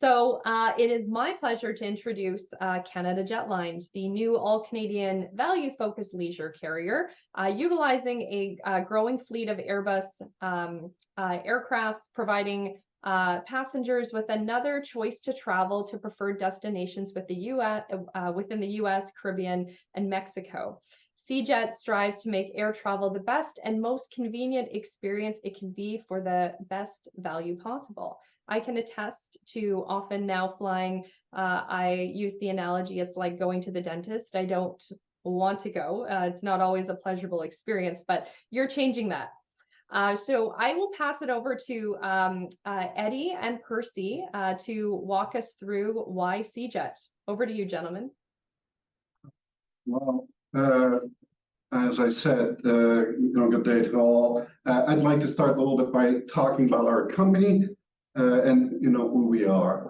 It is my pleasure to introduce Canada Jetlines, the new all-Canadian value-focused leisure carrier, utilizing a growing fleet of Airbus aircrafts, providing passengers with another choice to travel to preferred destinations with the US, within the US, Caribbean, and Mexico. CJET strives to make air travel the best and most convenient experience it can be for the best value possible. I can attest to often now flying. I use the analogy, it's like going to the dentist. I don't want to go. It's not always a pleasurable experience, but you're changing that. So I will pass it over to Eddie and Percy to walk us through why CJET. Over to you, gentlemen. Well, as I said, good day to all. I'd like to start a little bit by talking about our company. And who we are.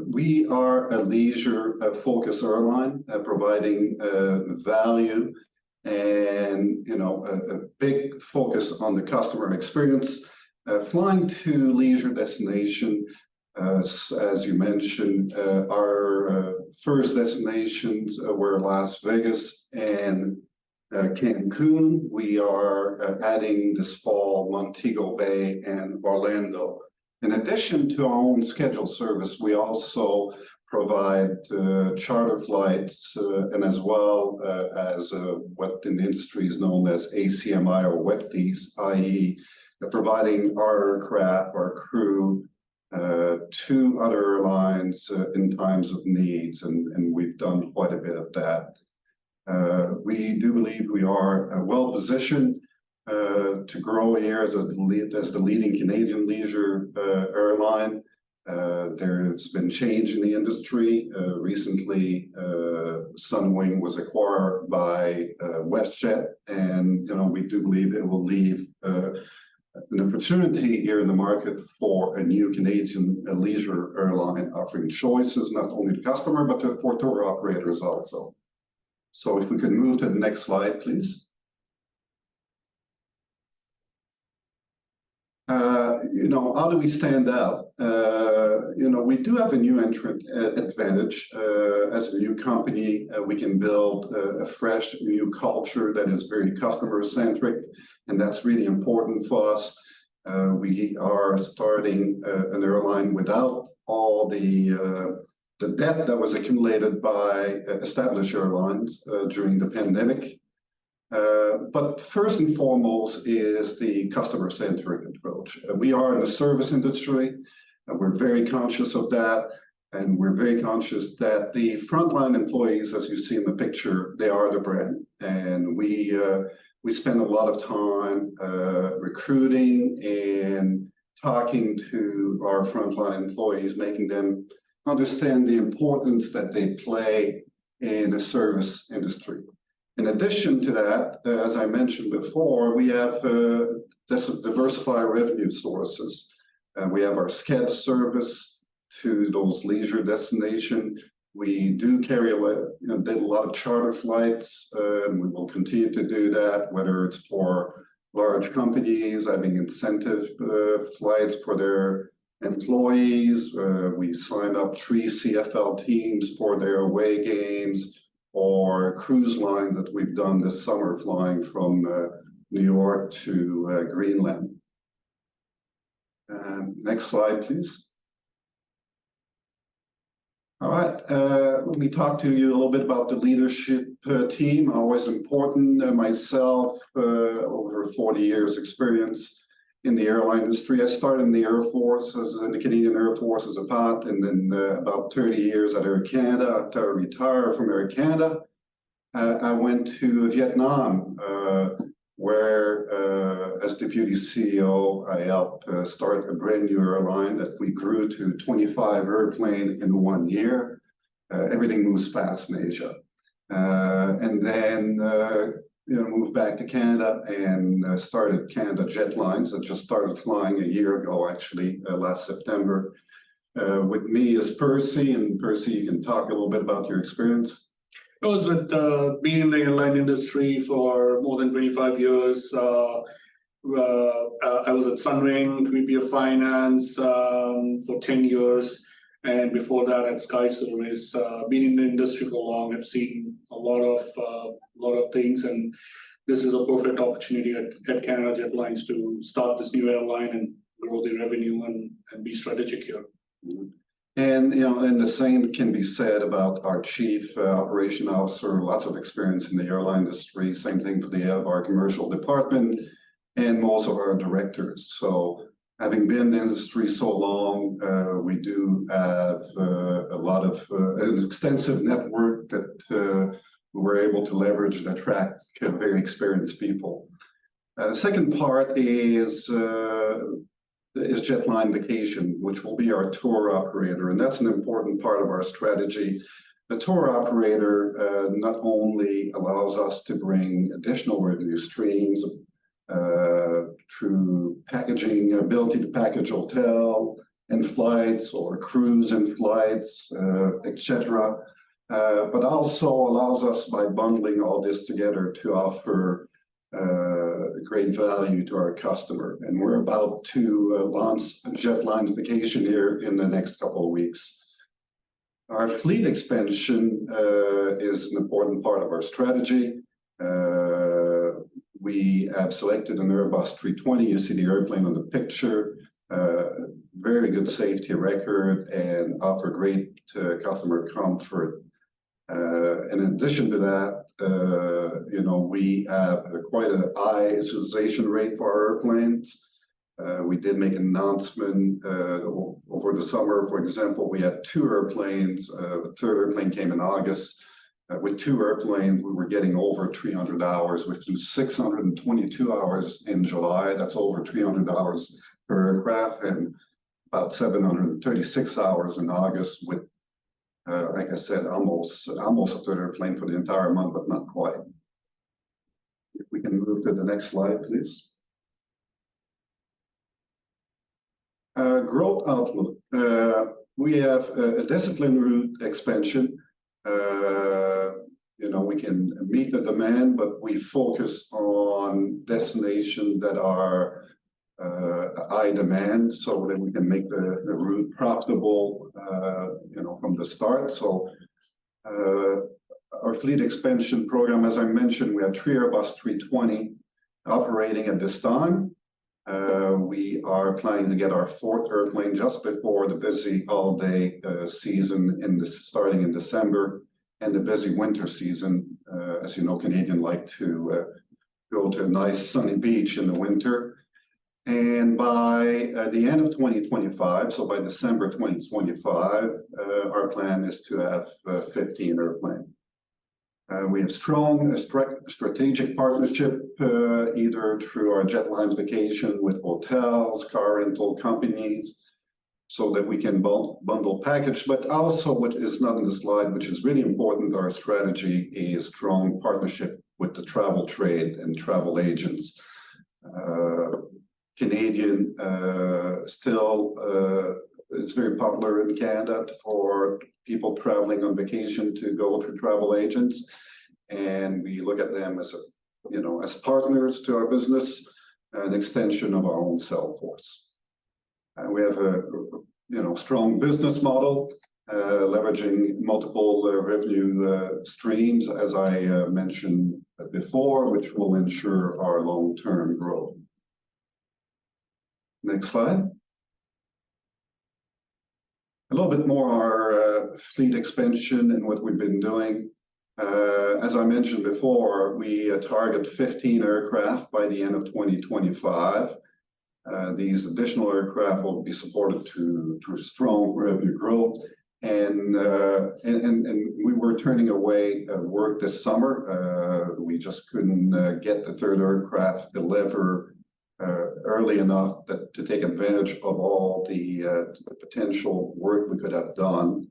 We are a leisure-focused airline, providing value and a big focus on the customer experience. Flying to leisure destination, as you mentioned, our first destinations were Las Vegas and Cancun. We are adding this fall Montego Bay and Orlando. In addition to our own scheduled service, we also provide charter flights and as well as what in the industry is known as ACMI or wet lease, i.e. providing our aircraft, our crew to other airlines in times of needs, and we've done quite a bit of that. We do believe we are well positioned to grow here as the leading Canadian leisure airline. There's been change in the industry. Recently, Sunwing was acquired by WestJet, and we do believe it will leave an opportunity here in the market for a new Canadian leisure airline offering choices not only to customer but for tour operators also. So if we could move to the next slide, please. How do we stand out? We do have a new entrant advantage. As a new company, we can build a fresh new culture that is very customer-centric, and that's really important for us. We are starting an airline without all the debt that was accumulated by established airlines during the pandemic. But first and foremost is the customer-centric approach. We are in the service industry, and we're very conscious of that. And we're very conscious that the frontline employees, as you see in the picture, they are the brand. And we spend a lot of time recruiting and talking to our frontline employees, making them understand the importance that they play in the service industry. In addition to that, as I mentioned before, we have diversified revenue sources. We have our scheduled service to those leisure destinations. We do carry did a lot of charter flights, and we will continue to do that, whether it's for large companies having incentive flights for their employees. We sign up 3 CFL teams for their away games, or cruise line that we've done this summer flying from New York to Greenland. Next slide, please. All right, let me talk to you a little bit about the leadership team. Always important. Myself, over 40 years experience in the airline industry. I started in the Air Force, in the Canadian Air Force as a pilot, and then about 30 years at Air Canada. After I retired from Air Canada, I went to Vietnam, where as Deputy CEO, I helped start a brand new airline that we grew to 25 airplanes in 1 year. Everything moves fast in Asia. And then moved back to Canada and started Canada Jetlines. I just started flying a year ago, actually, last September. With me is Percy, and Percy, you can talk a little bit about your experience. I was with being in the airline industry for more than 25 years. I was at Sunring, VP of Finance for 10 years. And before that at Sky Service, been in the industry for long. I've seen a lot of things, and this is a perfect opportunity at Canada Jetlines to start this new airline and grow the revenue and be strategic here. And and the same can be said about our chief operation officer. Lots of experience in the airline industry. Same thing for the head of our commercial department and most of our directors. So, having been in the industry so long, we do have a lot of an extensive network that we're able to leverage and attract very experienced people. Second part is Jetline Vacation, which will be our tour operator, and that's an important part of our strategy. The tour operator not only allows us to bring additional revenue streams through packaging, ability to package hotel and flights or cruise and flights, etc., but also allows us by bundling all this together to offer great value to our customer. And we're about to launch Jetlines Vacation here in the next couple of weeks. Our fleet expansion is an important part of our strategy. We have selected an Airbus 320. You see the airplane on the picture. Very good safety record and offer great customer comfort. In addition to that, we have quite a high utilization rate for our airplanes. We did make an announcement over the summer. For example, we had 2 airplanes. The third airplane came in August. With 2 airplanes, we were getting over 300 hours. We flew 622 hours in July. That's over 300 hours per aircraft, and about 736 hours in August with, like I said, almost a third airplane for the entire month, but not quite. If we can move to the next slide, please. Growth outlook. We have a disciplined route expansion. We can meet the demand, but we focus on destinations that are high demand so that we can make the route profitable, from the start. So our fleet expansion program, as I mentioned, we have 3 Airbus 320 operating at this time. We are planning to get our 4th airplane just before the busy holiday season starting in December and the busy winter season. As you know, Canadians like to go to a nice sunny beach in the winter. And by the end of 2025, so by December 2025, our plan is to have 15 airplanes. We have strong strategic partnership, either through our Jetlines Vacation with hotels, car rental companies, so that we can bundle package, but also, which is not in the slide, which is really important, our strategy is strong partnership with the travel trade and travel agents. Canadian still, it's very popular in Canada for people traveling on vacation to go through travel agents, and we look at them as as partners to our business, an extension of our own sales force. We have a strong business model, leveraging multiple revenue streams, as I mentioned before, which will ensure our long-term growth. Next slide. A little bit more our fleet expansion and what we've been doing. As I mentioned before, we target 15 aircraft by the end of 2025. These additional aircraft will be supported through strong revenue growth, and we were turning away work this summer. We just couldn't get the 3rd aircraft delivered early enough to take advantage of all the potential work we could have done.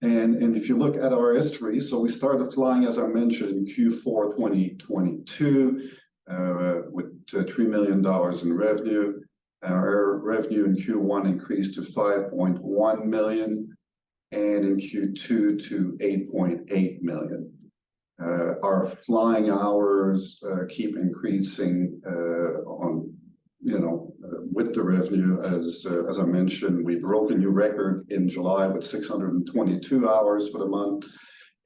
And if you look at our history, so we started flying, as I mentioned, in Q4 2022 with $3 million in revenue. Our revenue in Q1 increased to $5.1 million, and in Q2 to $8.8 million. Our flying hours keep increasing with the revenue. As I mentioned, we broke a new record in July with 622 hours for the month,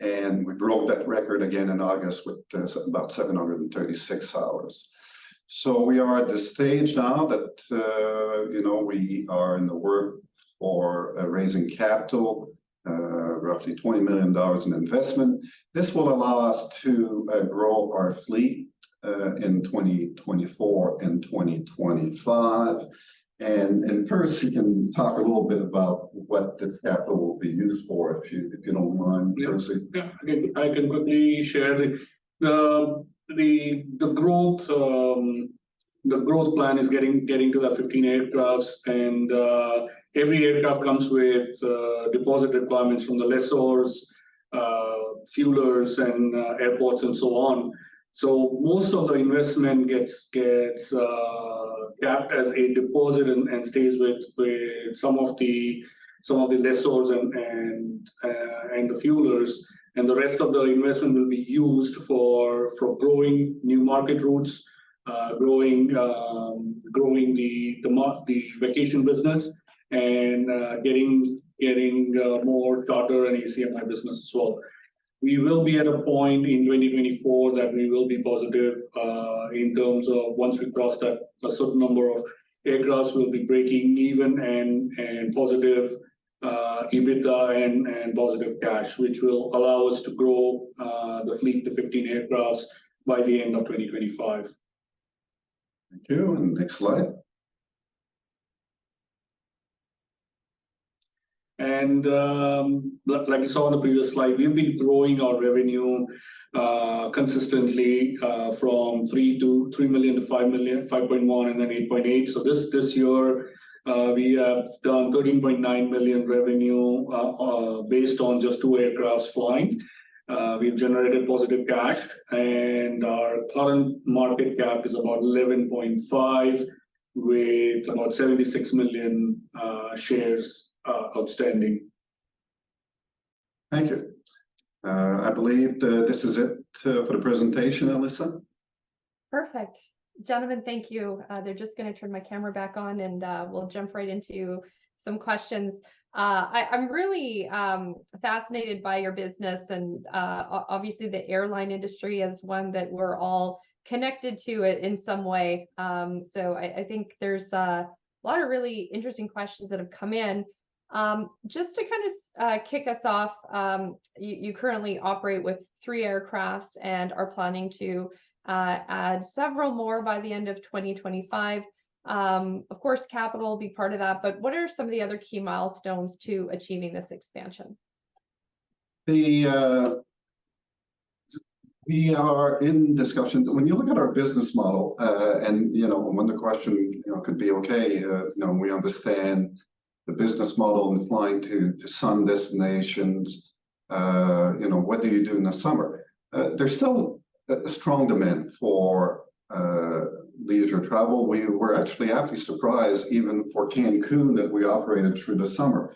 and we broke that record again in August with about 736 hours. So we are at the stage now that we are in the work for raising capital, roughly $20 million in investment. This will allow us to grow our fleet in 2024 and 2025. And Percy can talk a little bit about what this capital will be used for, if you don't mind, Percy. Yeah, I can quickly share the growth. The growth plan is getting to that 15 aircrafts, and every aircraft comes with deposit requirements from the lessors, fuelers, and airports, and so on. So most of the investment gets capped as a deposit and stays with some of the lessors and the fuelers, and the rest of the investment will be used for growing new market routes, growing the vacation business, and getting more charter and ACMI business as well. We will be at a point in 2024 that we will be positive in terms of, once we cross that a certain number of aircrafts, we'll be breaking even and positive EBITDA and positive cash, which will allow us to grow the fleet to 15 aircrafts by the end of 2025. Thank you. And next slide. And like you saw on the previous slide, we've been growing our revenue consistently from 3 million to 5 million, 5.1, and then 8.8. So this year we have done 13.9 million revenue based on just 2 aircrafts flying. We've generated positive cash, and our current market cap is about 11.5, with about 76 million shares outstanding. Thank you. I believe this is it for the presentation, Alyssa. Perfect. Gentlemen, thank you. They're just going to turn my camera back on, and we'll jump right into some questions. I'm really fascinated by your business, and obviously the airline industry is one that we're all connected to it in some way. So I think there's a lot of really interesting questions that have come in. Just to kind of kick us off, you currently operate with 3 aircrafts and are planning to add several more by the end of 2025. Of course, capital will be part of that, but what are some of the other key milestones to achieving this expansion? We are in discussion. When you look at our business model, and when the question could be, okay, we understand the business model and flying to sun destinations. What do you do in the summer? There's still a strong demand for leisure travel. We were actually aptly surprised, even for Cancun, that we operated through the summer.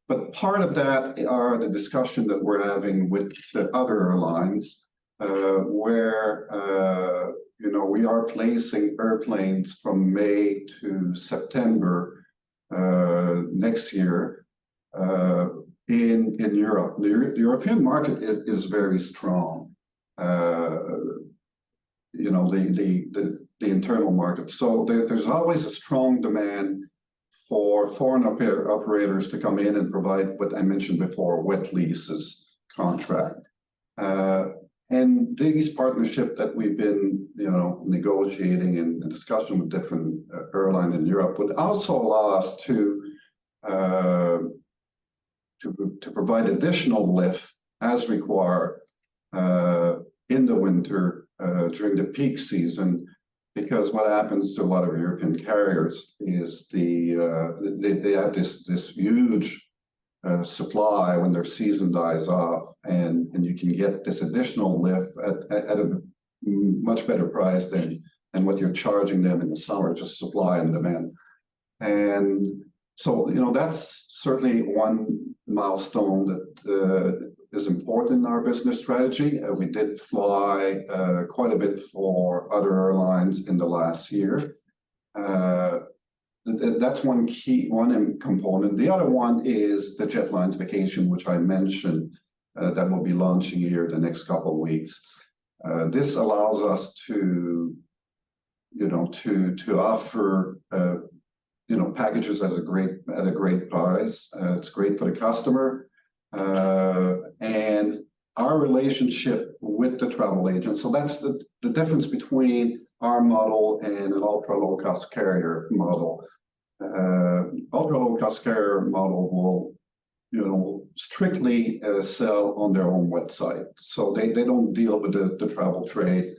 But part of that are the discussion that we're having with the other airlines, where we are placing airplanes from May to September next year in Europe. The European market is very strong. The internal market. So there's always a strong demand for foreign operators to come in and provide what I mentioned before, wet leases contract. And these partnerships that we've been negotiating in discussion with different airlines in Europe would also allow us to provide additional lift as required in the winter during the peak season, because what happens to a lot of European carriers is they have this huge supply when their season dies off, and you can get this additional lift at a much better price than what you're charging them in the summer, just supply and demand. And so that's certainly one milestone that is important in our business strategy. We did fly quite a bit for other airlines in the last year. That's one component. The other one is the Jetlines vacation, which I mentioned, that will be launching here the next couple of weeks. This allows us to offer packages at a great price. It's great for the customer, and our relationship with the travel agent. So that's the difference between our model and an ultra low cost carrier model. Ultra low cost carrier model will strictly sell on their own website, so they don't deal with the travel trade.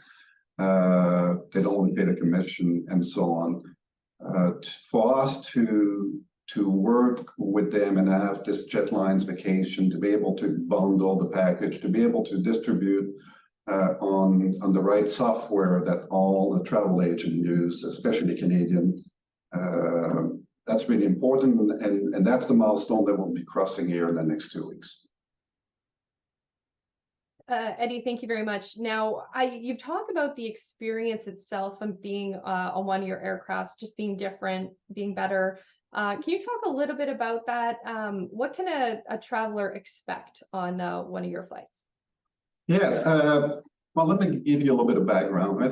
They don't pay the commission and so on. For us to work with them and have this Jetlines vacation, to be able to bundle the package, to be able to distribute on the right software that all the travel agents use, especially Canadian, that's really important, and that's the milestone that we'll be crossing here in the next 2 weeks. Eddie, thank you very much. Now, you've talked about the experience itself and being on one of your aircrafts, just being different, being better. Can you talk a little bit about that? What can a traveler expect on one of your flights? Yes. Well, let me give you a little bit of background.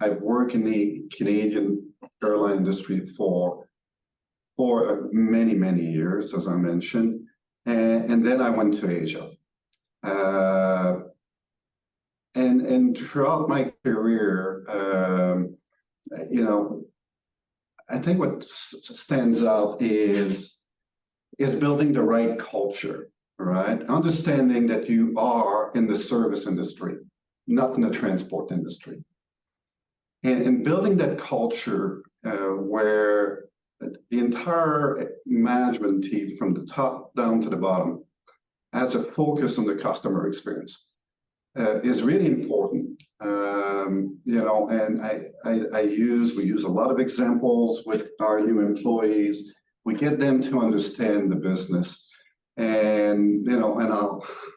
I've worked in the Canadian airline industry for many, many years, as I mentioned, and then I went to Asia. And throughout my career, I think what stands out is building the right culture, right? Understanding that you are in the service industry, not in the transport industry. And building that culture where the entire management team, from the top down to the bottom, has a focus on the customer experience is really important. And we use a lot of examples with our new employees. We get them to understand the business, and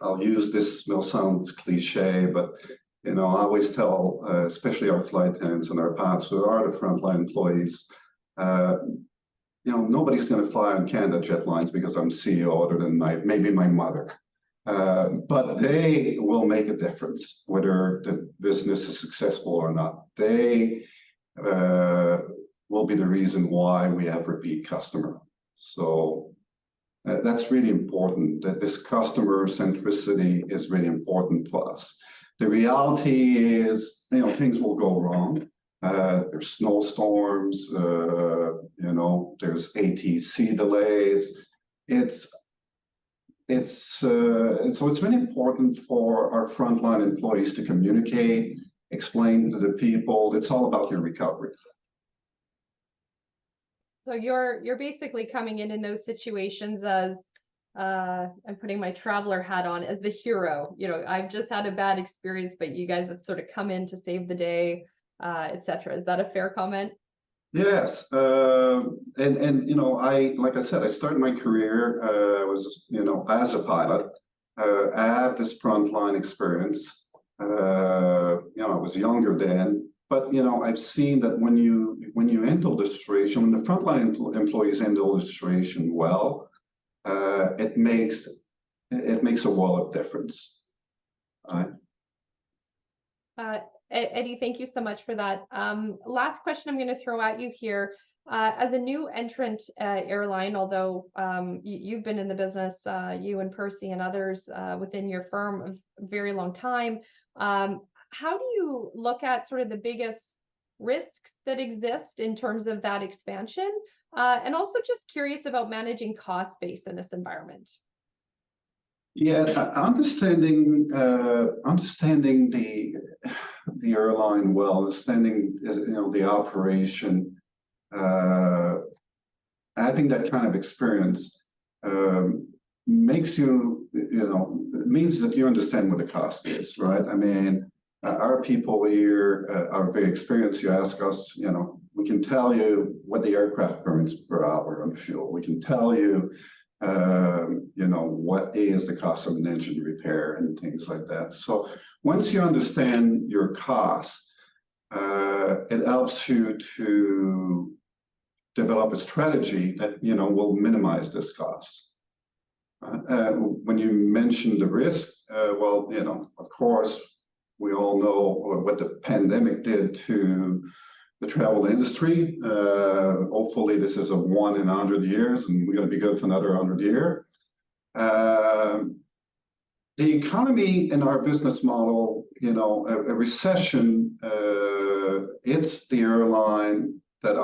I'll use this. Will sound cliche, but I always tell, especially our flight attendants and our pilots who are the frontline employees, nobody's going to fly on Canada Jetlines because I'm CEO, other than maybe my mother. But they will make a difference whether the business is successful or not. They will be the reason why we have repeat customer. So that's really important, that this customer centricity is really important for us. The reality is, things will go wrong. There's snowstorms, there's ATC delays. So it's really important for our frontline employees to communicate, explain to the people. It's all about your recovery. So you're basically coming in those situations as I'm putting my traveler hat on, as the hero. I've just had a bad experience, but you guys have sort of come in to save the day, etc. Is that a fair comment? Yes, like I said, I started my career as a pilot. I had this frontline experience. I was younger then, but I've seen that when you handle the situation, when the frontline employees handle the situation well, it makes a world of difference. Eddie, thank you so much for that. Last question I'm going to throw at you here. As a new entrant airline, although you've been in the business, you and Percy and others within your firm, a very long time, how do you look at sort of the biggest risks that exist in terms of that expansion? And also just curious about managing cost base in this environment. Yeah, understanding the airline well, understanding the operation, having that kind of experience makes means that you understand what the cost is, right? I mean, our people here are very experienced. You ask us, we can tell you what the aircraft burns per hour on fuel. We can tell you You know, what is the cost of an engine repair and things like that. So once you understand your costs, it helps you to develop a strategy that, you know, will minimize this cost. When you mention the risk, well, you know, of course, we all know what the pandemic did to the travel industry. Hopefully this is a 1 in 100 years and we're going to be good for another 100 years. The economy in our business model, you know, a recession, it's the airline that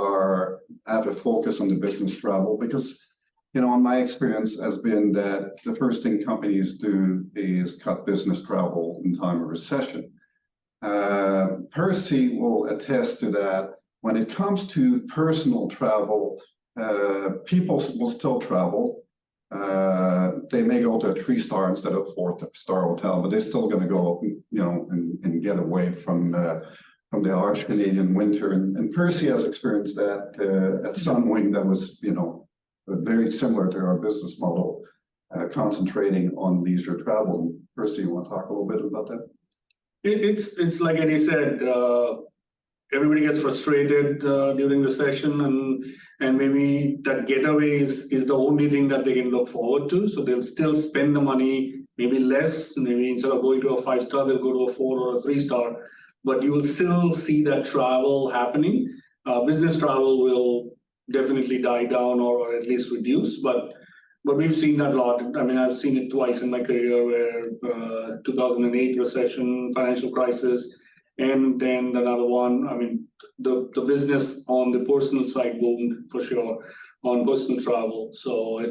have a focus on the business travel, because, you know, my experience has been that the first thing companies do is cut business travel in time of recession. Percy will attest to that. When it comes to personal travel, people will still travel. They may go to a 3-star instead of 4-star hotel, but they're still going to go, you know, and get away from the harsh Canadian winter. And Percy has experienced that at Sunwing. That was, you know, very similar to our business model, concentrating on leisure travel. Percy, you want to talk a little bit about that? It's like Eddie said, everybody gets frustrated during the session, and maybe that getaway is the only thing that they can look forward to. So they'll still spend the money, maybe less, maybe instead of going to a 5-star, they'll go to a 4 or a 3-star. But you will still see that travel happening. Business travel will definitely die down or at least reduce, but we've seen that a lot. I mean, I've seen it twice in my career, where 2008 recession, financial crisis, and then another one. I mean, the business on the personal side boomed for sure on personal travel. So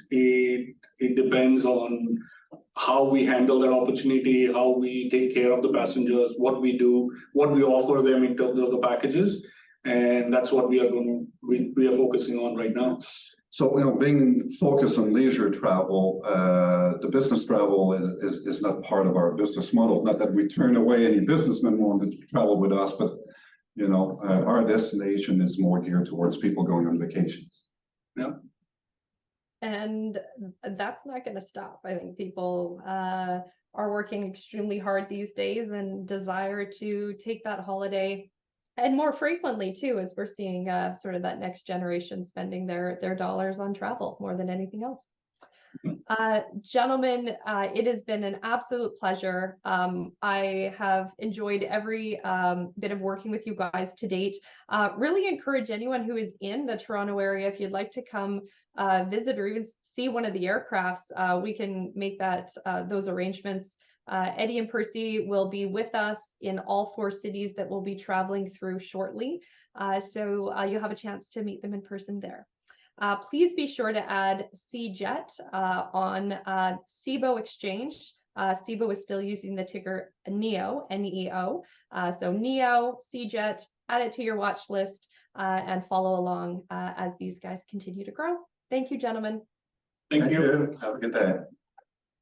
it depends on how we handle that opportunity, how we take care of the passengers, what we do, what we offer them in terms of the packages, and that's what we are focusing on right now. So, you know, being focused on leisure travel, the business travel is not part of our business model. Not that we turn away any businessmen wanting to travel with us, but, you know, our destination is more geared towards people going on vacations. Yeah. And that's not going to stop. I think people are working extremely hard these days and desire to take that holiday, and more frequently too, as we're seeing sort of that next generation spending their dollars on travel more than anything else. Gentlemen, it has been an absolute pleasure. I have enjoyed every bit of working with you guys to date. Really encourage anyone who is in the Toronto area, if you'd like to come visit or even see one of the aircrafts, we can make those arrangements. Eddie and Percy will be with us in all 4 cities that we'll be traveling through shortly. So you'll have a chance to meet them in person there. Please be sure to add CJET on CIBO Exchange. CIBO is still using the ticker NEO, N-E-O. So NEO, CJET, add it to your watch list and follow along as these guys continue to grow. Thank you, gentlemen. Thank you. Have a good day.